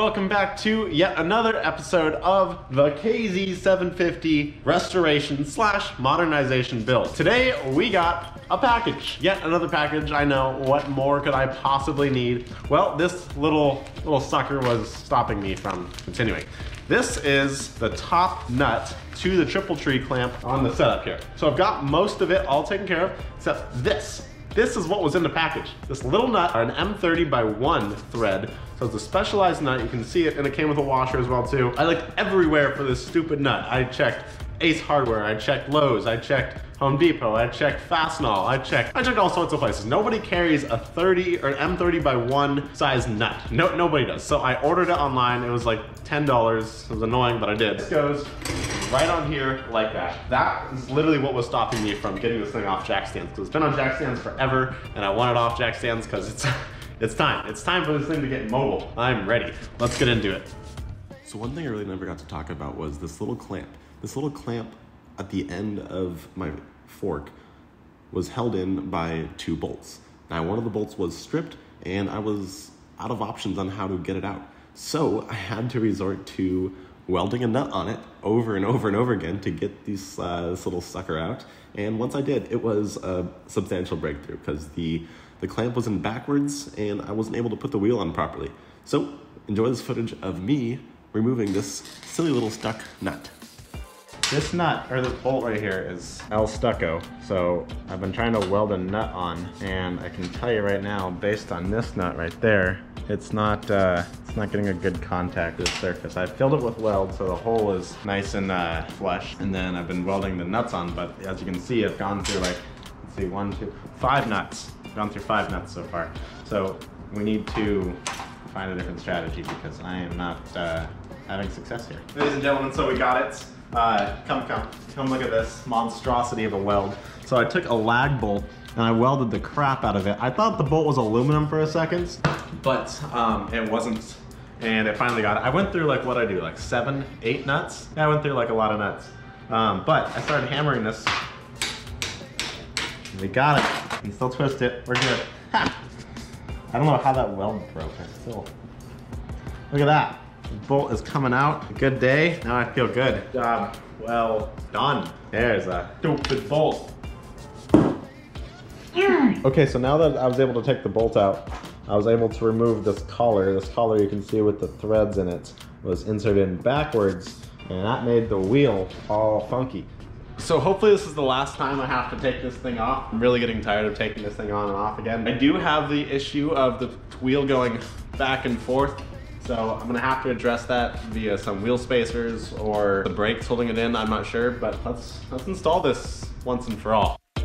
welcome back to yet another episode of the KZ750 restoration / modernization build. Today we got a package, yet another package. I know, what more could I possibly need? Well, this little sucker was stopping me from continuing. This is the top nut to the triple tree clamp on the setup here. So I've got most of it all taken care of, except this. This is what was in the package. This little nut, an M30 by 1 thread. So it's a specialized nut, you can see it, and it came with a washer as well too. I looked everywhere for this stupid nut. I checked Ace Hardware, I checked Lowe's, I checked Home Depot, I checked Fastenal, I checked all sorts of places. Nobody carries a 30 or an M30 by 1 size nut. Nobody does. So I ordered it online, it was like $10. It was annoying, but I did. This goes right on here like that. That is literally what was stopping me from getting this thing off jack stands, because it's been on jack stands forever, and I want it off jack stands because it's time. It's time for this thing to get mobile. I'm ready. Let's get into it. So one thing I really never got to talk about was this little clamp. This little clamp at the end of my fork was held in by 2 bolts. Now one of the bolts was stripped and I was out of options on how to get it out. So I had to resort to welding a nut on it over and over and over again to get this little sucker out. And once I did, it was a substantial breakthrough because the clamp was in backwards and I wasn't able to put the wheel on properly. So enjoy this footage of me removing this silly little stuck nut. This nut, or this bolt right here, is L stucco. So I've been trying to weld a nut on, and I can tell you right now, based on this nut right there, it's not getting a good contact with the surface. I filled it with weld, so the hole is nice and flush, and then I've been welding the nuts on, but as you can see, I've gone through like, let's see, 1, 2, 5 nuts. I've gone through 5 nuts so far. So we need to find a different strategy because I am not having success here. Ladies and gentlemen, so we got it. Come look at this monstrosity of a weld. So I took a lag bolt and I welded the crap out of it. I thought the bolt was aluminum for a second, but it wasn't, and it finally got it. I went through like, what'd I do, like 7, 8 nuts? Yeah, I went through like a lot of nuts. But I started hammering this. We got it. You can still twist it, we're good. Ha! I don't know how that weld broke, look at that. The bolt is coming out. A good day. Now I feel good. Job well done. There's a stupid bolt. Okay, so now that I was able to take the bolt out, I was able to remove this collar. This collar you can see with the threads in it was inserted in backwards, and that made the wheel all funky. So hopefully this is the last time I have to take this thing off. I'm really getting tired of taking this thing on and off again. I do have the issue of the wheel going back and forth. So I'm gonna have to address that via some wheel spacers or the brakes holding it in, I'm not sure, but let's install this once and for all. I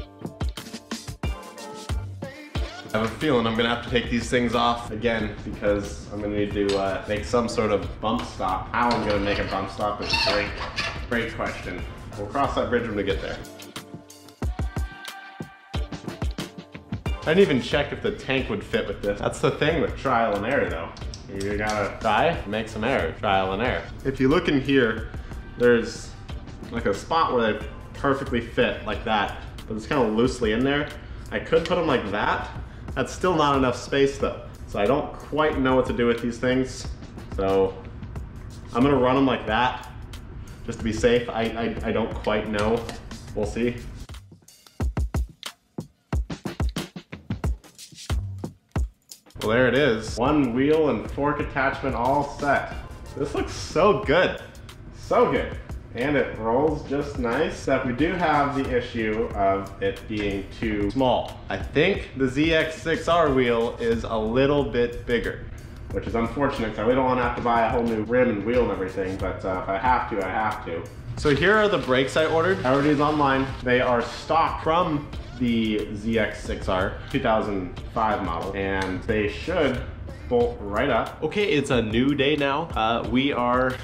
have a feeling I'm gonna have to take these things off again because I'm gonna need to make some sort of bump stop. How I'm gonna make a bump stop is a great question. We'll cross that bridge when we get there. I didn't even check if the tank would fit with this. That's the thing with trial and error though. You gotta try, make some error, trial and error. If you look in here, there's like a spot where they perfectly fit like that, but it's kind of loosely in there. I could put them like that. That's still not enough space though. So I don't quite know what to do with these things. So I'm gonna run them like that, just to be safe. I don't quite know, we'll see. Well, there it is. 1 wheel and fork attachment all set. This looks so good. So good. And it rolls just nice. Except we do have the issue of it being too small. I think the ZX6R wheel is a little bit bigger, which is unfortunate because I really don't want to have to buy a whole new rim and wheel and everything, but if I have to, I have to. So here are the brakes I ordered. I ordered these online. They are stock from the ZX6R 2005 model, and they should bolt right up. Okay, it's a new day now. We are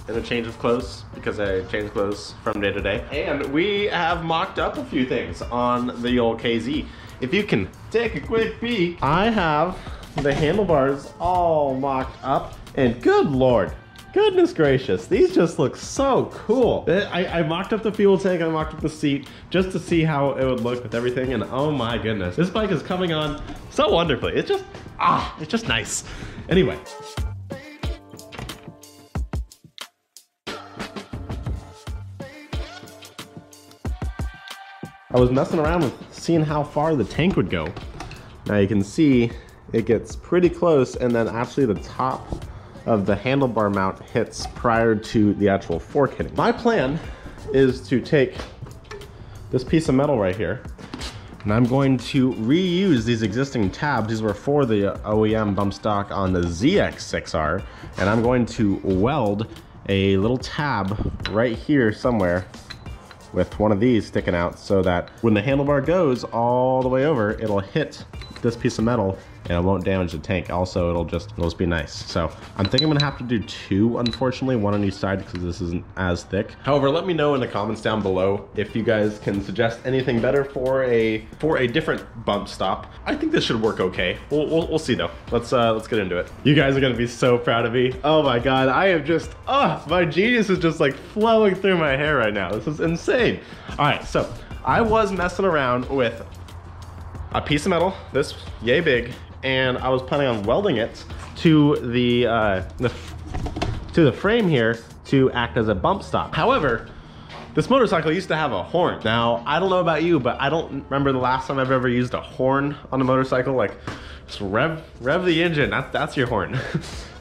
in a change of clothes because I change clothes from day to day, and we have mocked up a few things on the old KZ. If you can take a quick peek, I have the handlebars all mocked up, and good Lord, goodness gracious, these just look so cool. I mocked up the fuel tank, I mocked up the seat just to see how it would look with everything, and oh my goodness, this bike is coming on so wonderfully. It's just nice. Anyway, I was messing around with seeing how far the tank would go. Now you can see it gets pretty close, and then actually the top of the handlebar mount hits prior to the actual fork hitting. My plan is to take this piece of metal right here, and I'm going to reuse these existing tabs. These were for the OEM bump stock on the ZX6R, and I'm going to weld a little tab right here somewhere with one of these sticking out, so that when the handlebar goes all the way over, it'll hit this piece of metal and it won't damage the tank. Also, it'll just be nice. So I'm thinking I'm gonna have to do two, unfortunately, one on each side because this isn't as thick. However, let me know in the comments down below if you guys can suggest anything better for a different bump stop. I think this should work okay. We'll see though. Let's get into it. You guys are gonna be so proud of me. Oh my God, I am just, my genius is just like flowing through my hair right now. This is insane. All right, so I was messing around with a piece of metal, this yay big, and I was planning on welding it to the frame here to act as a bump stop. However, this motorcycle used to have a horn. Now, I don't know about you, but I don't remember the last time I've ever used a horn on a motorcycle. Like, just rev the engine, that's your horn.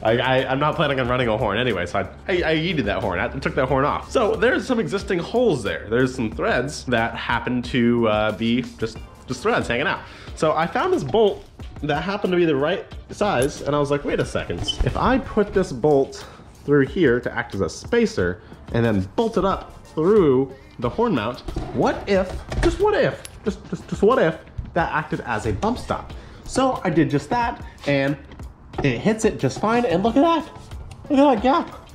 I'm not planning on running a horn anyway, so I yeeted that horn. I took that horn off. So there's some existing holes there. There's some threads that happen to be just threads hanging out. So I found this bolt that happened to be the right size, and I was like, wait a second. If I put this bolt through here to act as a spacer and then bolt it up through the horn mount, what if that acted as a bump stop? So I did just that, and it hits it just fine, and look at that. Look at that gap.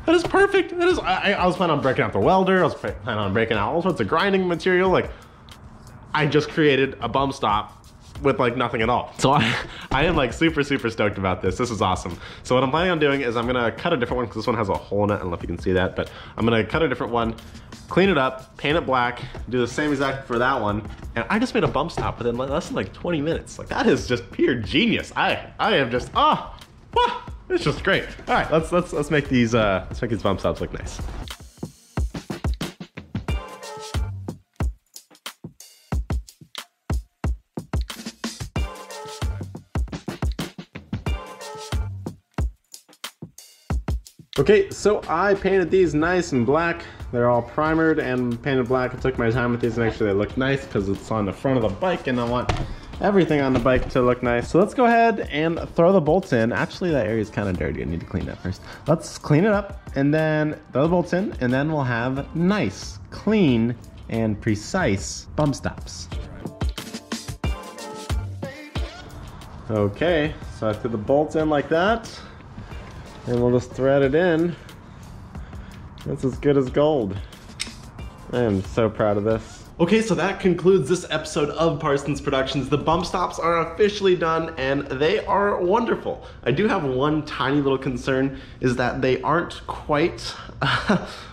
That is perfect. That is, I was planning on breaking out the welder, I was planning on breaking out all sorts of grinding material. Like, I just created a bump stop with like nothing at all. So I am like super stoked about this. This is awesome. So what I'm planning on doing is I'm gonna cut a different one because this one has a hole in it. I don't know if you can see that, but I'm gonna cut a different one, clean it up, paint it black, do the same exact for that one. And I just made a bump stop within less than like 20 minutes. Like, that is just pure genius. I am just, it's just great. All right, let's make these bump stops look nice. Okay, so I painted these nice and black. They're all primered and painted black. I took my time with these and actually they look nice because it's on the front of the bike and I want everything on the bike to look nice. So let's go ahead and throw the bolts in. Actually, that area is kind of dirty. I need to clean that first. Let's clean it up and then throw the bolts in, and then we'll have nice, clean, and precise bump stops. Okay, so I threw the bolts in like that. And we'll just thread it in. That's as good as gold. I am so proud of this. Okay, so that concludes this episode of Parsons Productions. The bump stops are officially done and they are wonderful. I do have one tiny little concern, is that they aren't quite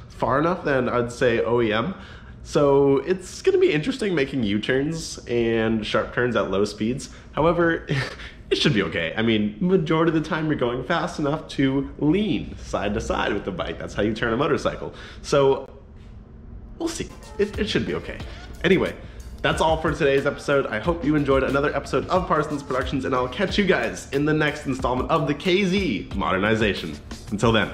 far enough than I'd say OEM. So it's gonna be interesting making U-turns and sharp turns at low speeds. However, it should be okay. I mean, majority of the time you're going fast enough to lean side to side with the bike. That's how you turn a motorcycle. So we'll see. It should be okay. Anyway, that's all for today's episode. I hope you enjoyed another episode of Parsons Productions, and I'll catch you guys in the next installment of the KZ Modernization. Until then.